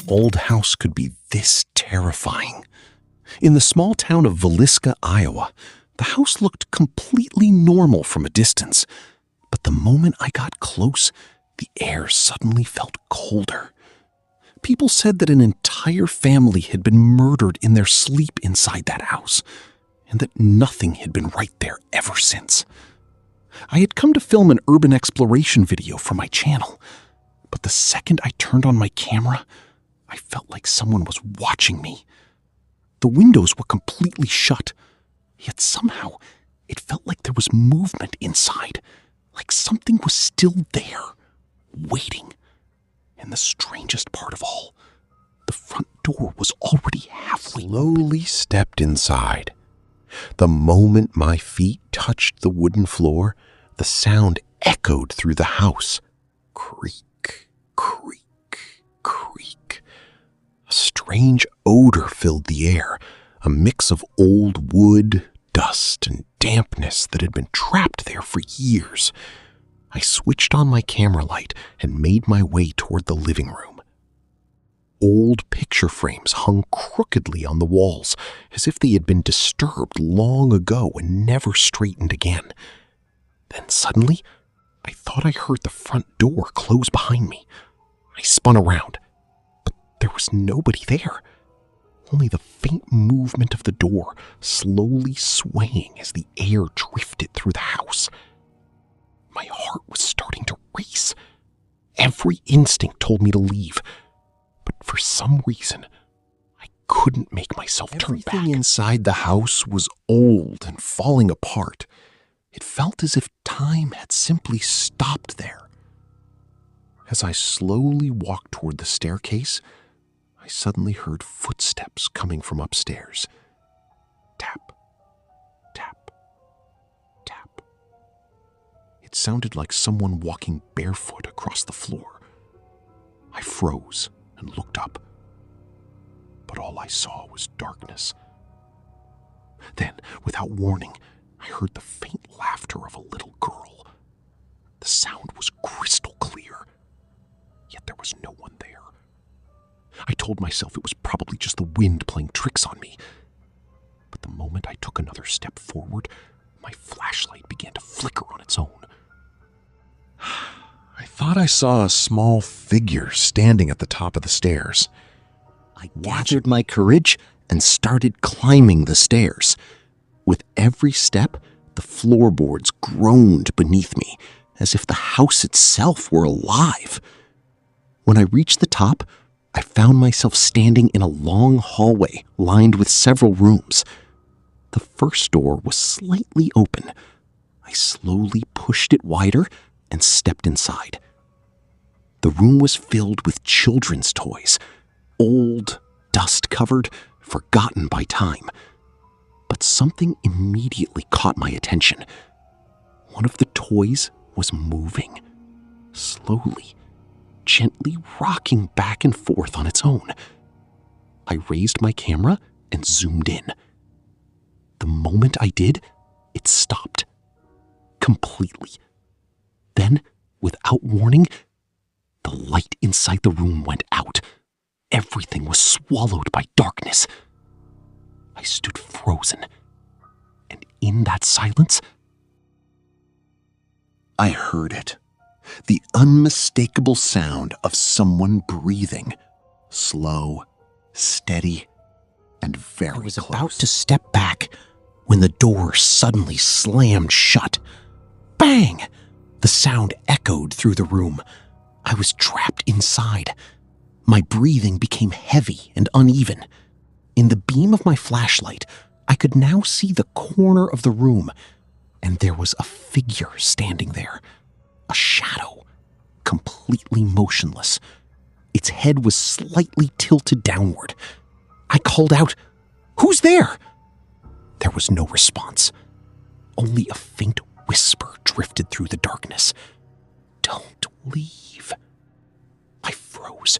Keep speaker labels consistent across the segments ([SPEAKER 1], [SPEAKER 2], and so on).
[SPEAKER 1] old house could be this terrifying. In the small town of Villisca, Iowa, the house looked completely normal from a distance. But the moment I got close, the air suddenly felt colder. People said that an entire family had been murdered in their sleep inside that house, and that nothing had been right there ever since. I had come to film an urban exploration video for my channel, but the second I turned on my camera, I felt like someone was watching me. The windows were completely shut, yet somehow it felt like there was movement inside, like something was still there, waiting. And the strangest part of all, the front door was already halfway open. Slowly stepped inside. The moment my feet touched the wooden floor, the sound echoed through the house. Creak, creak, creak. A strange odor filled the air, a mix of old wood, dust, and dampness that had been trapped there for years. I switched on my camera light and made my way toward the living room. Old picture frames hung crookedly on the walls, as if they had been disturbed long ago and never straightened again. Then suddenly, I thought I heard the front door close behind me. I spun around, but there was nobody there. Only the faint movement of the door slowly swaying as the air drifted through the house. My heart was starting to race. Every instinct told me to leave, but for some reason, I couldn't make myself turn back. Everything inside the house was old and falling apart. It felt as if time had simply stopped there. As I slowly walked toward the staircase, I suddenly heard footsteps coming from upstairs. Tap, tap, tap. It sounded like someone walking barefoot across the floor. I froze and looked up, but all I saw was darkness. Then, without warning, I heard the faint laughter of a little girl. The sound was crystal clear, yet there was no one there. I told myself it was probably just the wind playing tricks on me. But the moment I took another step forward, my flashlight began to flicker on its own. I thought I saw a small figure standing at the top of the stairs. I gathered my courage and started climbing the stairs. With every step, the floorboards groaned beneath me, as if the house itself were alive. When I reached the top, I found myself standing in a long hallway lined with several rooms. The first door was slightly open. I slowly pushed it wider and stepped inside. The room was filled with children's toys, old, dust-covered, forgotten by time. But something immediately caught my attention. One of the toys was moving, slowly, gently rocking back and forth on its own. I raised my camera and zoomed in. The moment I did, it stopped. Completely. Then, without warning, the light inside the room went out. Everything was swallowed by darkness. I stood frozen, and in that silence, I heard it. The unmistakable sound of someone breathing, slow, steady, and very close. I was about to step back when the door suddenly slammed shut. Bang! The sound echoed through the room. I was trapped inside. My breathing became heavy and uneven. In the beam of my flashlight, I could now see the corner of the room, and there was a figure standing there. A shadow, completely motionless. Its head was slightly tilted downward. I called out, "Who's there?" There was no response. Only a faint whisper drifted through the darkness. "Don't leave." I froze.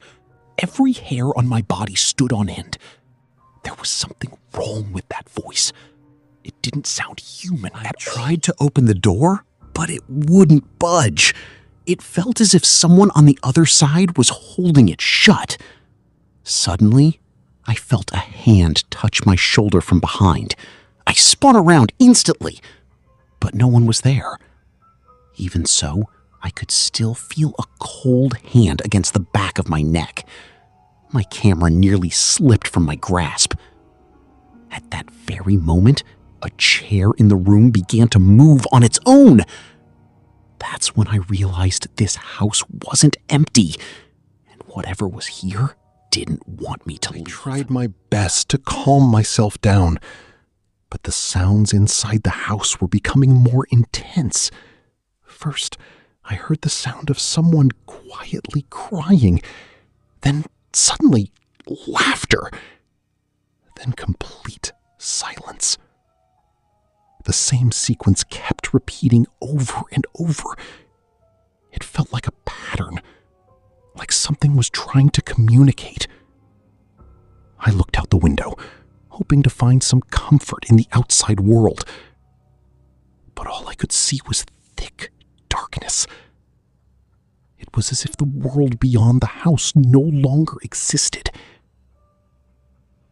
[SPEAKER 1] Every hair on my body stood on end. There was something wrong with that voice. It didn't sound human at all. I tried to open the door, but it wouldn't budge. It felt as if someone on the other side was holding it shut. Suddenly, I felt a hand touch my shoulder from behind. I spun around instantly, but no one was there. Even so, I could still feel a cold hand against the back of my neck. My camera nearly slipped from my grasp. At that very moment, a chair in the room began to move on its own. That's when I realized this house wasn't empty, and whatever was here didn't want me to leave. I tried my best to calm myself down, but the sounds inside the house were becoming more intense. First, I heard the sound of someone quietly crying, then suddenly laughter, then complete silence. The same sequence kept repeating over and over. It felt like a pattern, like something was trying to communicate. I looked out the window, hoping to find some comfort in the outside world. But all I could see was thick darkness. It was as if the world beyond the house no longer existed.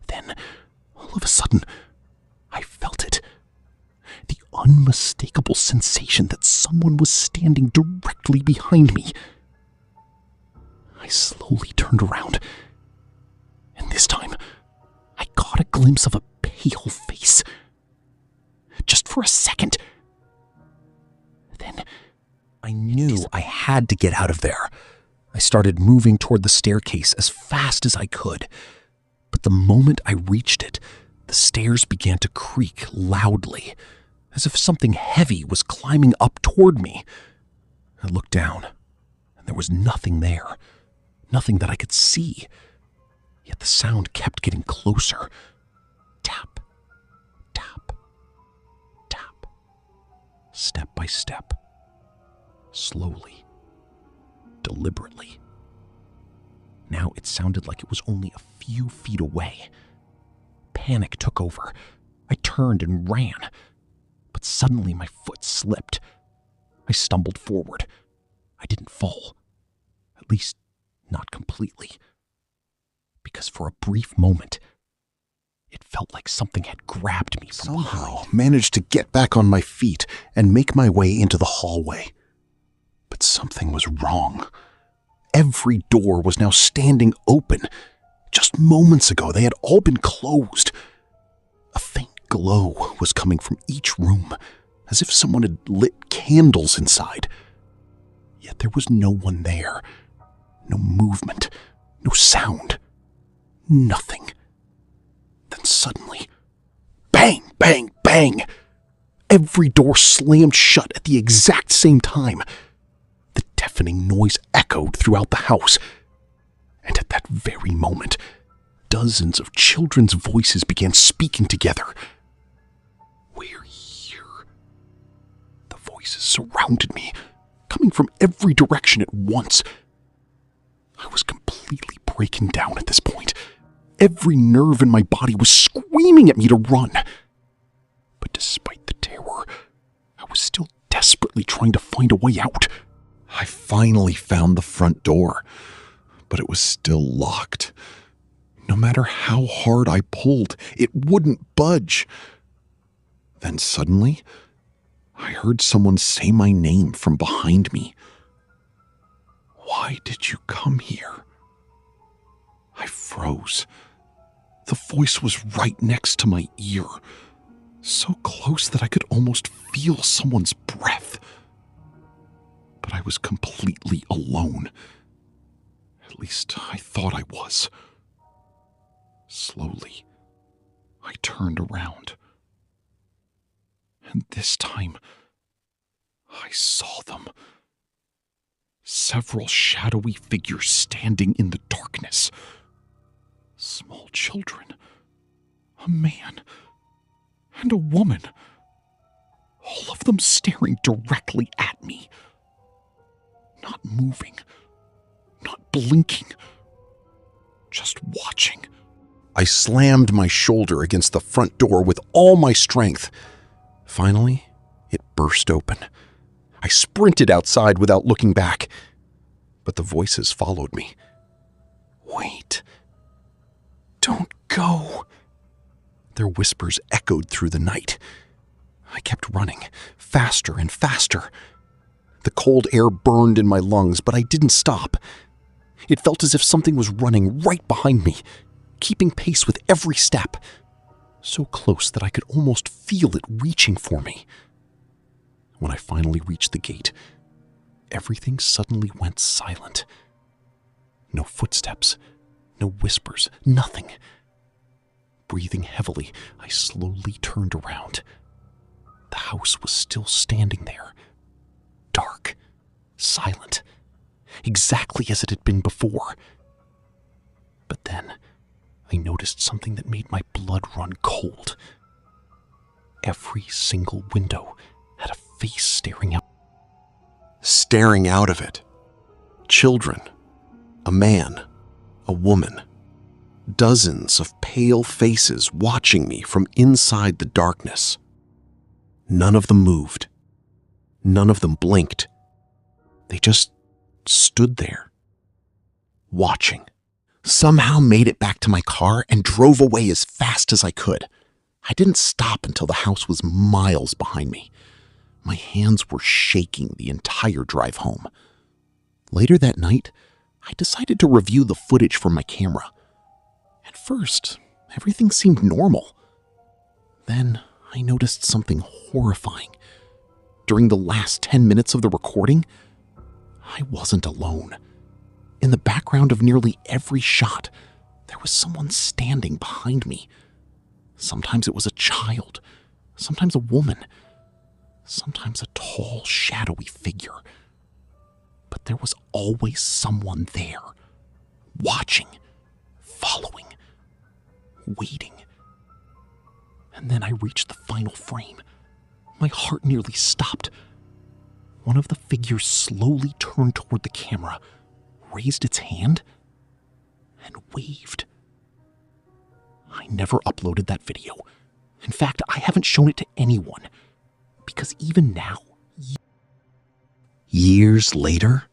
[SPEAKER 1] Then, all of a sudden, I felt it. The unmistakable sensation that someone was standing directly behind me. I slowly turned around, and this time, I caught a glimpse of a pale face. Just for a second. Then, I knew I had to get out of there. I started moving toward the staircase as fast as I could. But the moment I reached it, the stairs began to creak loudly, as if something heavy was climbing up toward me. I looked down, and there was nothing there. Nothing that I could see. Yet the sound kept getting closer. Tap, tap, tap. Step by step. Slowly. Deliberately. Now it sounded like it was only a few feet away. Panic took over. I turned and ran. But suddenly my foot slipped. I stumbled forward. I didn't fall. At least, not completely. Because for a brief moment, it felt like something had grabbed me from behind. Somehow managed to get back on my feet and make my way into the hallway. But something was wrong. Every door was now standing open. Just moments ago, they had all been closed. A faint glow was coming from each room, as if someone had lit candles inside. Yet there was no one there. No movement. No sound. Nothing. Then suddenly, bang, bang, bang! Every door slammed shut at the exact same time. The deafening noise echoed throughout the house. And at that very moment, dozens of children's voices began speaking together. We're here. The voices surrounded me, coming from every direction at once. I was completely breaking down at this point. Every nerve in my body was screaming at me to run. But despite the terror, I was still desperately trying to find a way out. I finally found the front door, but it was still locked. No matter how hard I pulled, it wouldn't budge. Then suddenly, I heard someone say my name from behind me. Why did you come here? I froze. The voice was right next to my ear, so close that I could almost feel someone's breath. But I was completely alone. At least I thought I was. Slowly, I turned around. And this time, I saw them. Several shadowy figures standing in the darkness. Small children, a man, and a woman. All of them staring directly at me. Not moving, not blinking, just watching. I slammed my shoulder against the front door with all my strength. Finally, it burst open. I sprinted outside without looking back, but the voices followed me. Wait, Don't go. Their whispers echoed through the night. I kept running, faster and faster. The cold air burned in my lungs, but I didn't stop. It felt as if something was running right behind me, keeping pace with every step, so close that I could almost feel it reaching for me. When I finally reached the gate, everything suddenly went silent. No footsteps, no whispers, nothing. Breathing heavily, I slowly turned around. The house was still standing there, dark, silent, exactly as it had been before. But then, I noticed something that made my blood run cold. Every single window had a face staring out. Staring out of it. Children, a man, a woman. Dozens of pale faces watching me from inside the darkness. None of them moved. None of them blinked. They just stood there, watching. Somehow made it back to my car and drove away as fast as I could. I didn't stop until the house was miles behind me. My hands were shaking the entire drive home. Later that night, I decided to review the footage from my camera. At first, everything seemed normal. Then I noticed something horrifying. During the last 10 minutes of the recording, I wasn't alone. In the background of nearly every shot, there was someone standing behind me. Sometimes it was a child, sometimes a woman, sometimes a tall, shadowy figure. But there was always someone there, watching, following, waiting. And then I reached the final frame. My heart nearly stopped. One of the figures slowly turned toward the camera, raised its hand, and waved. I never uploaded that video. In fact, I haven't shown it to anyone, because even now, years later,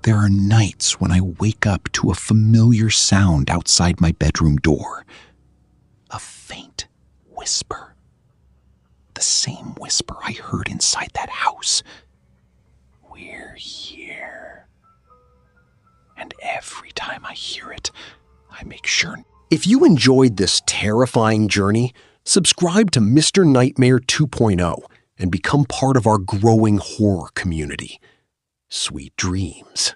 [SPEAKER 1] there are nights when I wake up to a familiar sound outside my bedroom door. A faint whisper. The same whisper I heard inside that house. We're here. And every time I hear it, I make sure. If you enjoyed this terrifying journey, subscribe to Mr. Nightmare 2.0 and become part of our growing horror community. Sweet dreams.